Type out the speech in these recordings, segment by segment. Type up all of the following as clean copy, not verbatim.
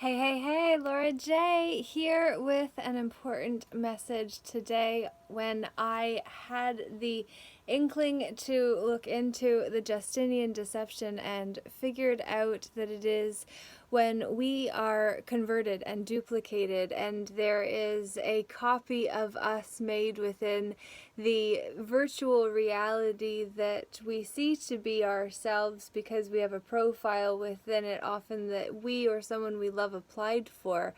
Hey, hey, hey, Laura J. here with an important message today when I had the inkling to look into the Justinian deception and figured out that it is when we are converted and duplicated and there is a copy of us made within the virtual reality that we see to be ourselves because we have a profile within it often that we or someone we love applied for.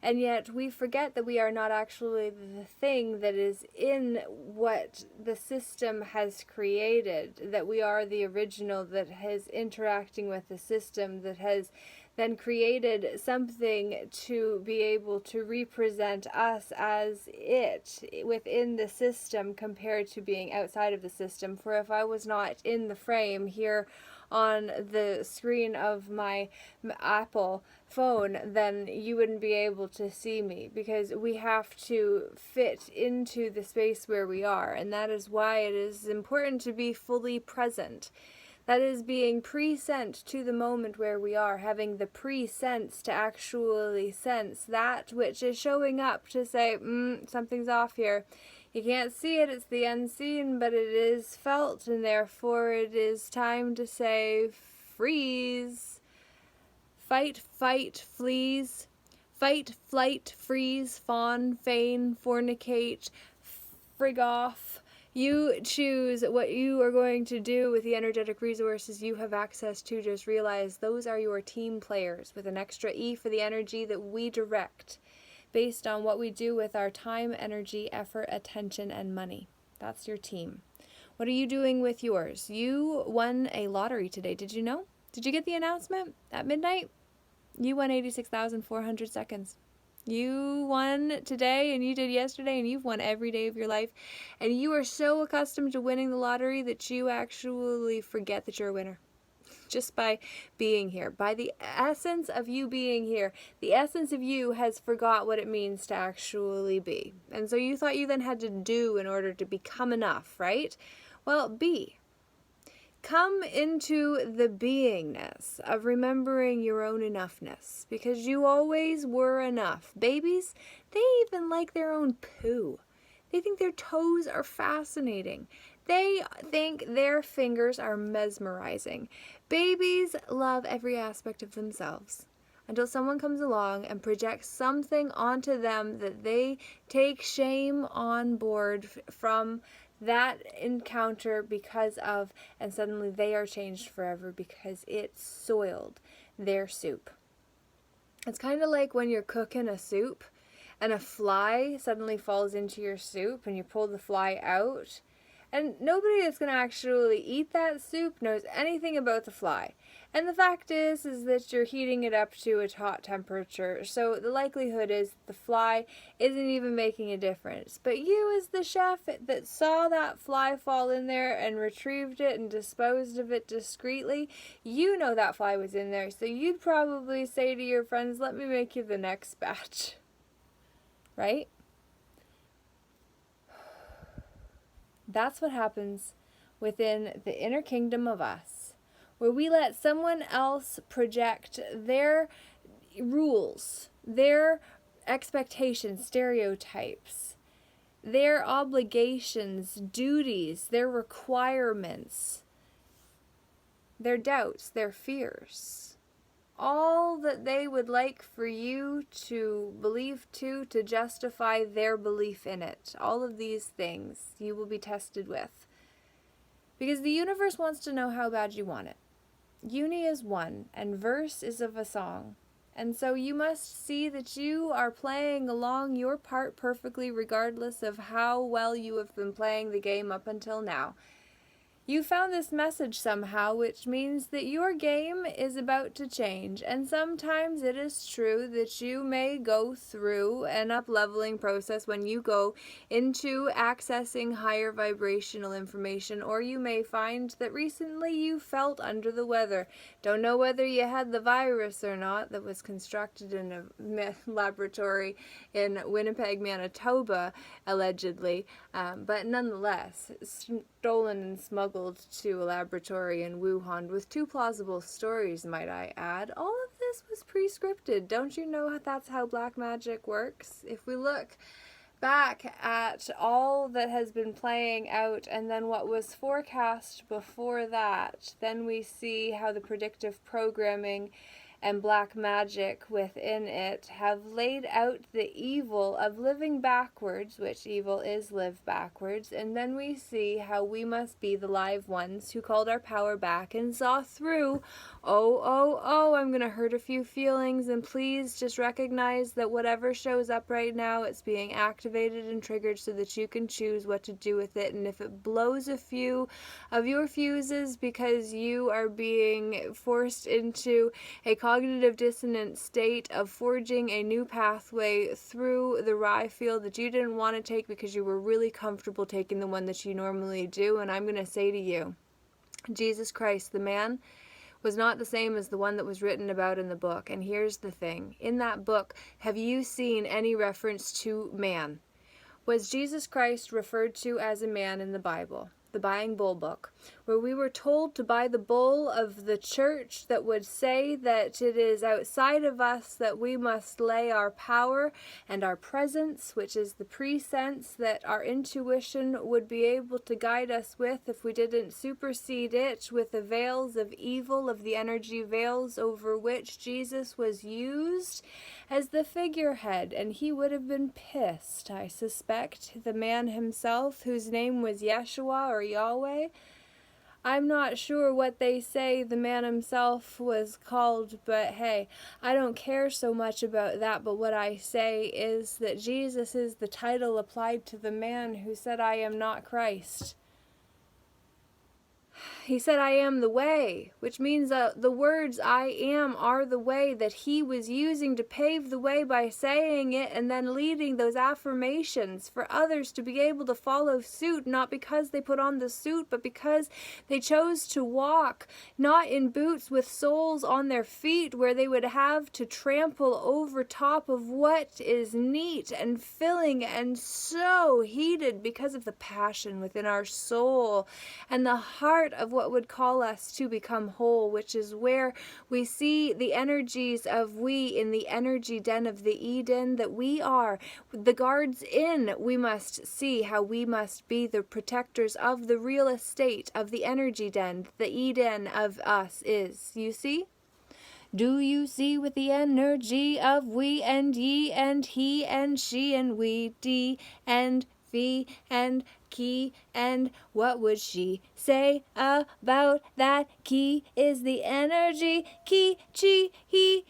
And yet we forget that we are not actually the thing that is in what the system has created, that we are the original that is interacting with the system that has then created something to be able to represent us as it within the system compared to being outside of the system. For if I was not in the frame here on the screen of my Apple phone, then you wouldn't be able to see me, because we have to fit into the space where we are, and that is why it is important to be fully present. That is being pre-sent to the moment where we are, having the pre-sense to actually sense that which is showing up to say, something's off here. You can't see it, it's the unseen, but it is felt, and therefore it is time to say, freeze. Fight, fight, fleas. Fight, flight, freeze, fawn, feign, fornicate, frig off. You choose what you are going to do with the energetic resources you have access to. Just realize those are your team players with an extra E for the energy that we direct based on what we do with our time, energy, effort, attention, and money. That's your team. What are you doing with yours? You won a lottery today. Did you know? Did you get the announcement at midnight? You won 86,400 seconds. You won today, and you did yesterday, and you've won every day of your life. And you are so accustomed to winning the lottery that you actually forget that you're a winner. Just by being here, by the essence of you being here, the essence of you has forgot what it means to actually be. And so you thought you then had to do in order to become enough, right? Well, be. Come into the beingness of remembering your own enoughness, because you always were enough. Babies, they even like their own poo. They think their toes are fascinating. They think their fingers are mesmerizing. Babies love every aspect of themselves until someone comes along and projects something onto them that they take shame on board from that encounter because of, and suddenly they are changed forever because it soiled their soup. It's kind of like when you're cooking a soup and a fly suddenly falls into your soup and you pull the fly out, and nobody that's going to actually eat that soup knows anything about the fly. And the fact is that you're heating it up to a hot temperature, so the likelihood is the fly isn't even making a difference. But you, as the chef that saw that fly fall in there and retrieved it and disposed of it discreetly, you know that fly was in there, so you'd probably say to your friends, let me make you the next batch. Right? That's what happens within the inner kingdom of us, where we let someone else project their rules, their expectations, stereotypes, their obligations, duties, their requirements, their doubts, their fears. All that they would like for you to believe to justify their belief in it. All of these things you will be tested with. Because the universe wants to know how bad you want it. Uni is one, and verse is of a song. And so you must see that you are playing along your part perfectly, regardless of how well you have been playing the game up until now. You found this message somehow, which means that your game is about to change, and sometimes it is true that you may go through an up-leveling process when you go into accessing higher vibrational information, or you may find that recently you felt under the weather. Don't know whether you had the virus or not that was constructed in a laboratory in Winnipeg, Manitoba, allegedly, but nonetheless, stolen and smuggled to a laboratory in Wuhan with two plausible stories, might I add. All of this was pre-scripted. Don't you know that's how black magic works? If we look back at all that has been playing out and then what was forecast before that, then we see how the predictive programming and black magic within it have laid out the evil of living backwards, which evil is live backwards, and then we see how we must be the live ones who called our power back and saw through. Oh, I'm gonna hurt a few feelings, and please just recognize that whatever shows up right now, it's being activated and triggered so that you can choose what to do with it. And if it blows a few of your fuses because you are being forced into a cognitive dissonant state of forging a new pathway through the rye field that you didn't want to take because you were really comfortable taking the one that you normally do, and I'm going to say to you, Jesus Christ, the man, was not the same as the one that was written about in the book. And here's the thing. In that book, have you seen any reference to man? Was Jesus Christ referred to as a man in the Bible? The Buying Bull book, where we were told to buy the bull of the church that would say that it is outside of us that we must lay our power and our presence, which is the presense that our intuition would be able to guide us with if we didn't supersede it with the veils of evil, of the energy veils over which Jesus was used as the figurehead. And he would have been pissed, I suspect, the man himself, whose name was Yeshua or Yahweh. I'm not sure what they say the man himself was called, but hey, I don't care so much about that. But what I say is that Jesus is the title applied to the man who said, I am not Christ. He said, I am the way, which means the words I am are the way that he was using to pave the way by saying it and then leading those affirmations for others to be able to follow suit, not because they put on the suit, but because they chose to walk, not in boots with soles on their feet where they would have to trample over top of what is neat and filling and so heated because of the passion within our soul and the heart of what would call us to become whole, which is where we see the energies of we in the energy den of the Eden that we are. The guards in, we must see how we must be the protectors of the real estate of the energy den. The Eden of us is, you see? Do you see with the energy of we and ye and he and she and we, D and V and key, and what would she say about that? Key is the energy, key, chi, he.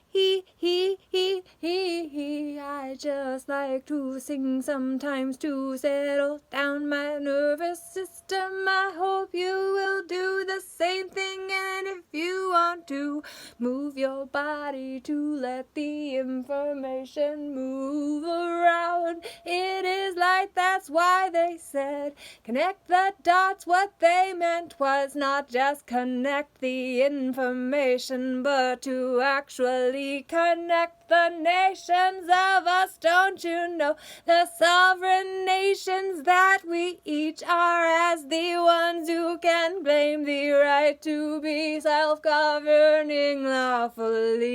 I just like to sing sometimes to settle down my nervous system. I hope you will do the same thing, and if you want to, move your body to let the information move around. It is light, that's why they said connect the dots. What they meant was not just connect the information, but to actually connect the nations of us. Don't you know the sovereign nations that we each are, as the ones who can claim the right to be self-governing lawfully?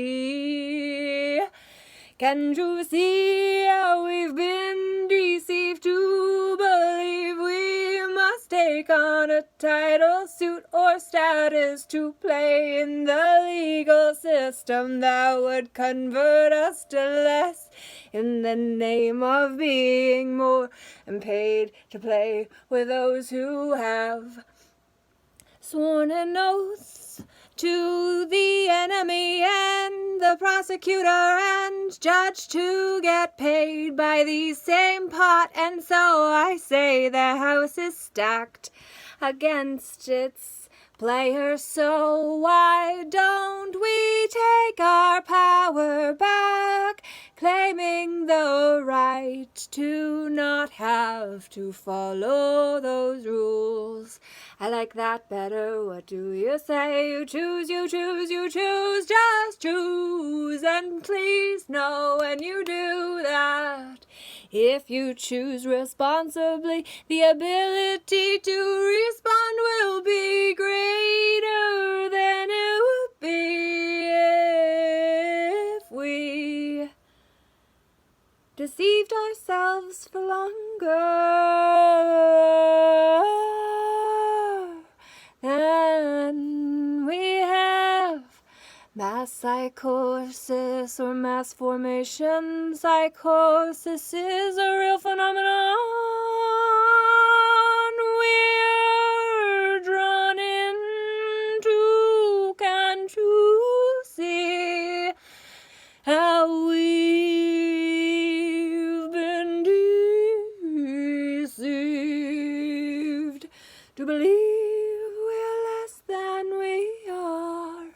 Can't you see how we've been deceived to believe we must take on a title, suit, or status to play in the legal system that would convert us to less in the name of being more and paid to play with those who have sworn an oath to the enemy and the prosecutor and judge to get paid by the same pot. And so I say the house is stacked against its players, so why don't we take our power back, claiming the right to not have to follow those rules? I like that better. What do you say? You choose, you choose, you choose. Just choose, and please know when you do that, if you choose responsibly, the ability to respond will be greater than it would be deceived ourselves for longer than we have. Mass psychosis or mass formation psychosis is a real phenomenon. We're drawn into, can't you see how we've been deceived to believe we're less than we are.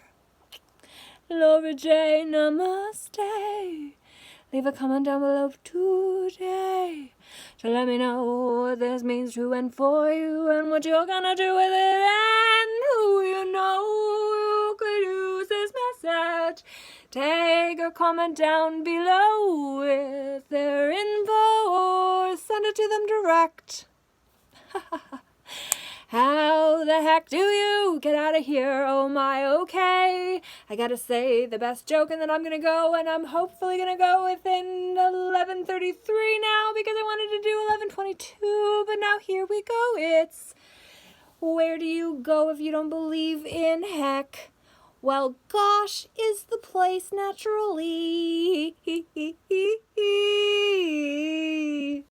Laura J, namaste. Leave a comment down below today to let me know what this means to and for you and what you're gonna do with it and who you know could use this message. Take a comment down below with their info or send it to them direct. How the heck do you get out of here? Oh my, okay. I gotta say the best joke and then I'm gonna go, and I'm hopefully gonna go within 11:33 now because I wanted to do 11:22, but now here we go. It's where do you go if you don't believe in heck? Well, gosh is the place naturally.